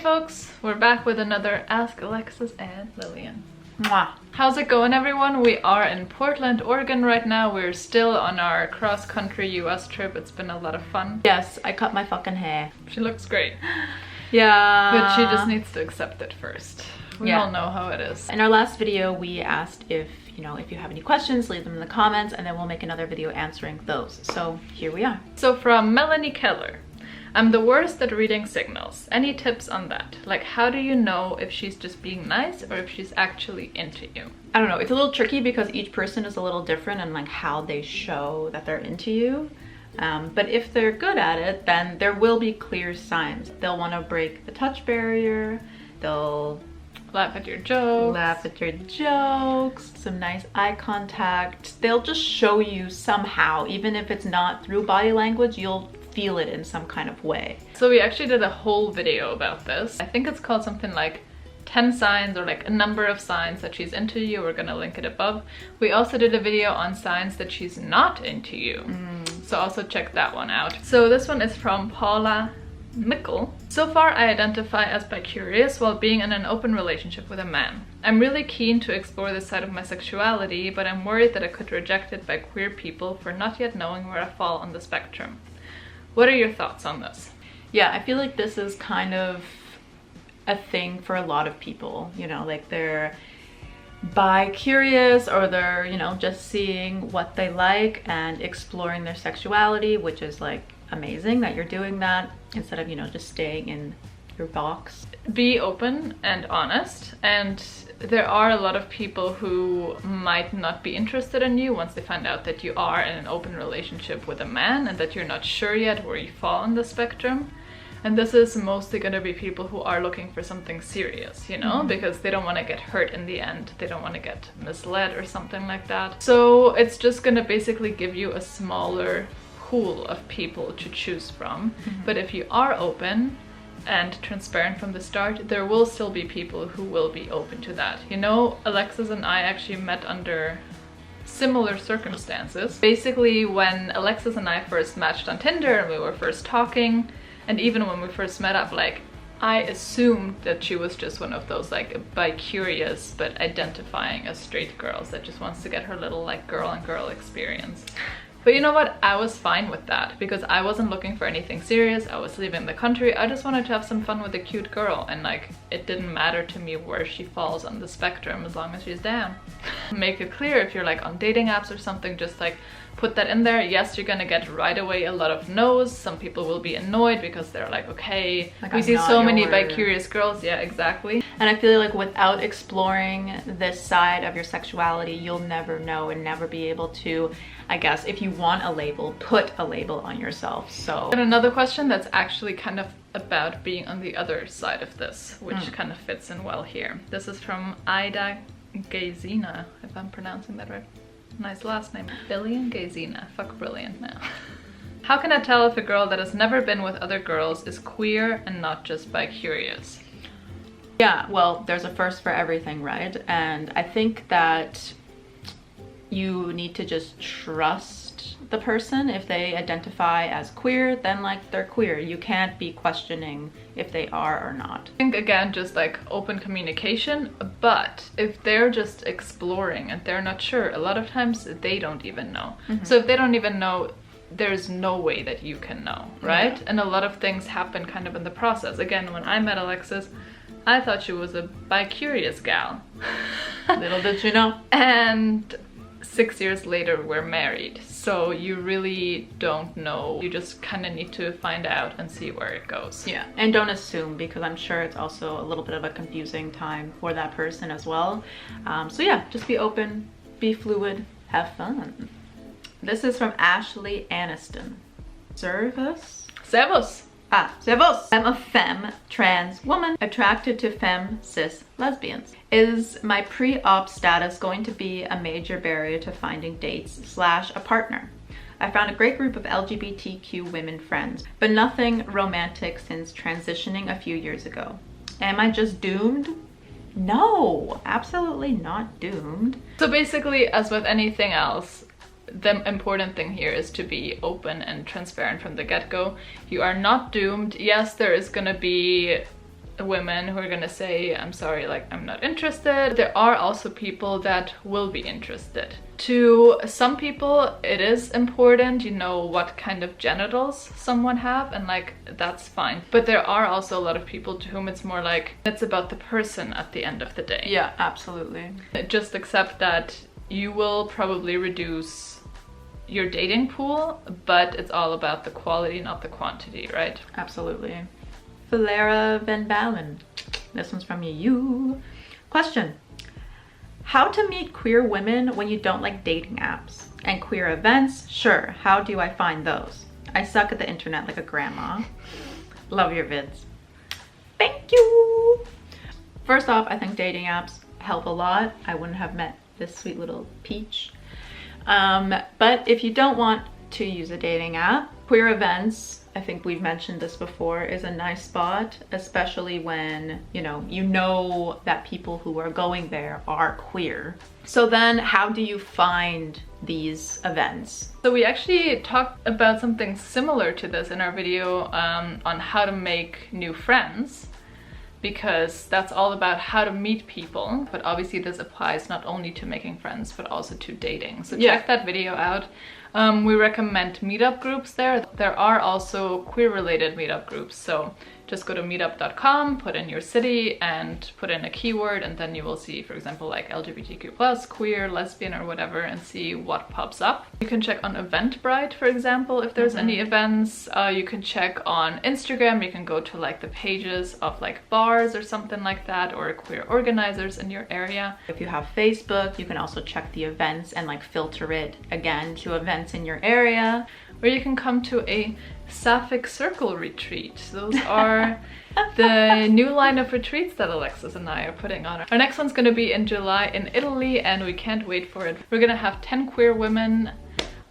folks, we're back with another Ask Alexis and Lilian. Mwah. How's it going, everyone? We are in Portland, Oregon right now. We're still on our cross-country US trip. It's been a lot of fun. Yes, I cut my fucking hair. She looks great. Yeah. But she just needs to accept it first. We all know how it is. In our last video, we asked if you have any questions, leave them in the comments, and then we'll make another video answering those. So here we are. So from Melanie Keller. I'm the worst at reading signals. Any tips on that? Like, how do you know if she's just being nice or if she's actually into you? I don't know. It's a little tricky because each person is a little different and like how they show that they're into you. But if they're good at it, then there will be clear signs. They'll want to break the touch barrier. They'll laugh at your jokes, some nice eye contact. They'll just show you somehow, even if it's not through body language, you'll feel it in some kind of way. So we actually did a whole video about this. I think it's called something like 10 signs or like a number of signs that she's into you. We're gonna link it above. We also did a video on signs that she's not into you. So also check that one out. So this one is from Paula Mickle. So far I identify as bicurious while being in an open relationship with a man. I'm really keen to explore this side of my sexuality, but I'm worried that I could reject it by queer people for not yet knowing where I fall on the spectrum. What are your thoughts on this? Yeah, I feel like this is kind of a thing for a lot of people, like they're bi-curious or they're, just seeing what they like and exploring their sexuality, which is like amazing that you're doing that instead of, just staying in your box. Be open and honest, and there are a lot of people who might not be interested in you once they find out that you are in an open relationship with a man and that you're not sure yet where you fall on the spectrum. And this is mostly going to be people who are looking for something serious, because they don't want to get hurt in the end. They don't want to get misled or something like that. So it's just going to basically give you a smaller pool of people to choose from. But if you are open and transparent from the start, there will still be people who will be open to that. Alexis and I actually met under similar circumstances. Basically, when Alexis and I first matched on Tinder and we were first talking, and even when we first met up, like, I assumed that she was just one of those like bi-curious but identifying as straight girls that just wants to get her little like girl on girl experience. But you know what? I was fine with that because I wasn't looking for anything serious. I was leaving the country. I just wanted to have some fun with a cute girl, and like it didn't matter to me where she falls on the spectrum as long as she's down. Make it clear if you're like on dating apps or something, just like put that in there. Yes, you're gonna get right away a lot of no's. Some people will be annoyed because they're like, okay, like, we see so many bi-curious girls. Yeah, exactly. And I feel like without exploring this side of your sexuality, you'll never know and never be able to, I guess, if you want a label, put a label on yourself. So, and another question that's actually kind of about being on the other side of this, which kind of fits in well here. This is from Ida Gazina, if I'm pronouncing that right. Nice last name. Lilian Gazina. Fuck brilliant now. How can I tell if a girl that has never been with other girls is queer and not just bi-curious? Yeah, well, there's a first for everything, right? And I think that you need to just trust the person. If they identify as queer, then like they're queer. You can't be questioning if they are or not. I think again, just like open communication, but if they're just exploring and they're not sure, a lot of times they don't even know. So if they don't even know, there's no way that you can know, right? Yeah. And a lot of things happen kind of in the process. Again, when I met Alexis, I thought she was a bi-curious gal. Little did you know. And 6 years later we're married, so you really don't know. You just kind of need to find out and see where it goes. Yeah, and don't assume, because I'm sure it's also a little bit of a confusing time for that person as well. So yeah, just be open, be fluid, have fun. This is from Ashley Aniston. Servus? Servus! Servus! I'm a femme trans woman attracted to femme cis lesbians. Is my pre-op status going to be a major barrier to finding dates / a partner? I found a great group of LGBTQ women friends, but nothing romantic since transitioning a few years ago. Am I just doomed? No, absolutely not doomed. So basically, as with anything else, the important thing here is to be open and transparent from the get-go. You are not doomed. Yes, there is gonna be women who are gonna say, I'm sorry, like, I'm not interested. There are also people that will be interested. To some people, it is important, you know, what kind of genitals someone have, and like, that's fine. But there are also a lot of people to whom it's more like, it's about the person at the end of the day. Yeah, absolutely. Just accept that you will probably reduce your dating pool, but it's all about the quality, not the quantity, right? Absolutely. Valera Van Balen. This one's from you. Question. How to meet queer women when you don't like dating apps? And queer events? Sure. How do I find those? I suck at the internet like a grandma. Love your vids. Thank you. First off, I think dating apps help a lot. I wouldn't have met this sweet little peach. But if you don't want to use a dating app, queer events, I think we've mentioned this before, is a nice spot, especially when, you know that people who are going there are queer. So then how do you find these events? So we actually talked about something similar to this in our video on how to make new friends, because that's all about how to meet people. But obviously this applies not only to making friends, but also to dating. So check that video out. We recommend meetup groups there. There are also queer related meetup groups. So just go to meetup.com, put in your city and put in a keyword, and then you will see, for example, like LGBTQ+, queer, lesbian, or whatever, and see what pops up. You can check on Eventbrite, for example, if there's any events. You can check on Instagram. You can go to like the pages of like bars or something like that, or queer organizers in your area. If you have Facebook, you can also check the events and like filter it again to events in your area. Or you can come to a Sapphic Circle retreat. Those are the new line of retreats that Alexis and I are putting on. Our next one's gonna be in July in Italy, and we can't wait for it. We're gonna have 10 queer women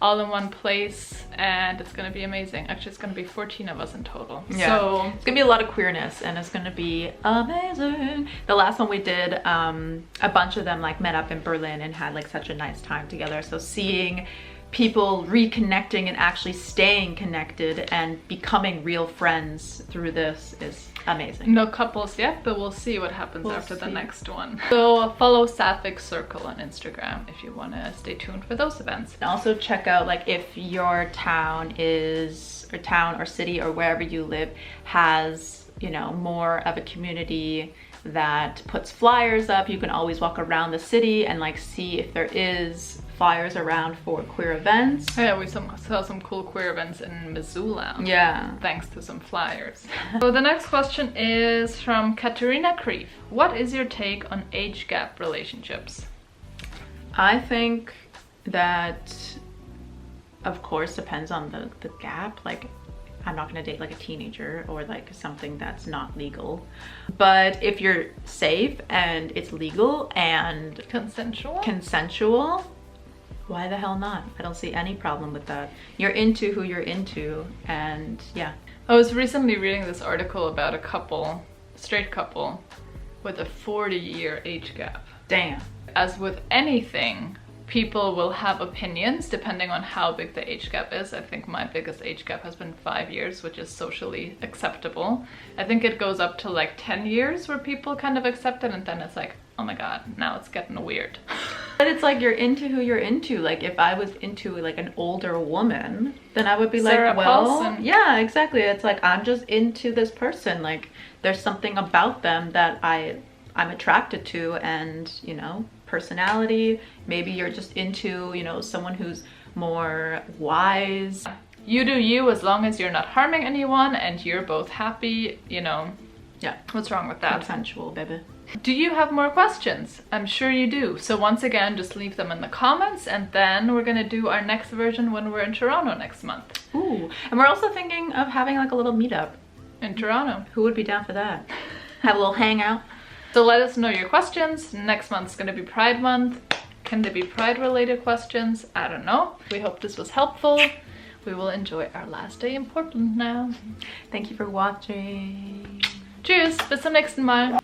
all in one place, and it's gonna be amazing. Actually, it's gonna be 14 of us in total. Yeah. So it's gonna be a lot of queerness, and it's gonna be amazing. The last one we did, a bunch of them like met up in Berlin and had like such a nice time together. So seeing people reconnecting and actually staying connected and becoming real friends through this is amazing. No couples yet, but we'll see what happens after the next one. So follow Sapphic Circle on Instagram if you want to stay tuned for those events. And also check out like if your town or city or wherever you live has, you know, more of a community that puts flyers up. You can always walk around the city and like see if there is flyers around for queer events. Yeah, we saw some cool queer events in Missoula. Yeah. Thanks to some flyers. So the next question is from Katerina Krief. What is your take on age gap relationships? I think that, of course, depends on the gap. Like, I'm not gonna date like a teenager or like something that's not legal. But if you're safe and it's legal and consensual, why the hell not? I don't see any problem with that. You're into who you're into, and yeah. I was recently reading this article about a straight couple with a 40-year age gap. Damn. As with anything, people will have opinions depending on how big the age gap is. I think my biggest age gap has been 5 years, which is socially acceptable. I think it goes up to like 10 years where people kind of accept it, and then it's like, oh my god, now it's getting weird. But it's like you're into who you're into. Like if I was into like an older woman, then I would be Sarah like, well, Paulson. Yeah, exactly. It's like I'm just into this person. Like there's something about them that I'm attracted to, and you know, personality. Maybe you're just into, you know, someone who's more wise. You do you, as long as you're not harming anyone and you're both happy, you know. Yeah. What's wrong with that? Consensual, baby. Do you have more questions? I'm sure you do. So once again, just leave them in the comments, and then we're gonna do our next version when we're in Toronto next month. Ooh, and we're also thinking of having like a little meetup. In Toronto. Who would be down for that? Have a little hangout. So let us know your questions. Next month's gonna be Pride Month. Can there be Pride related questions? I don't know. We hope this was helpful. We will enjoy our last day in Portland now. Thank you for watching. Tschüss, bis zum nächsten Mal.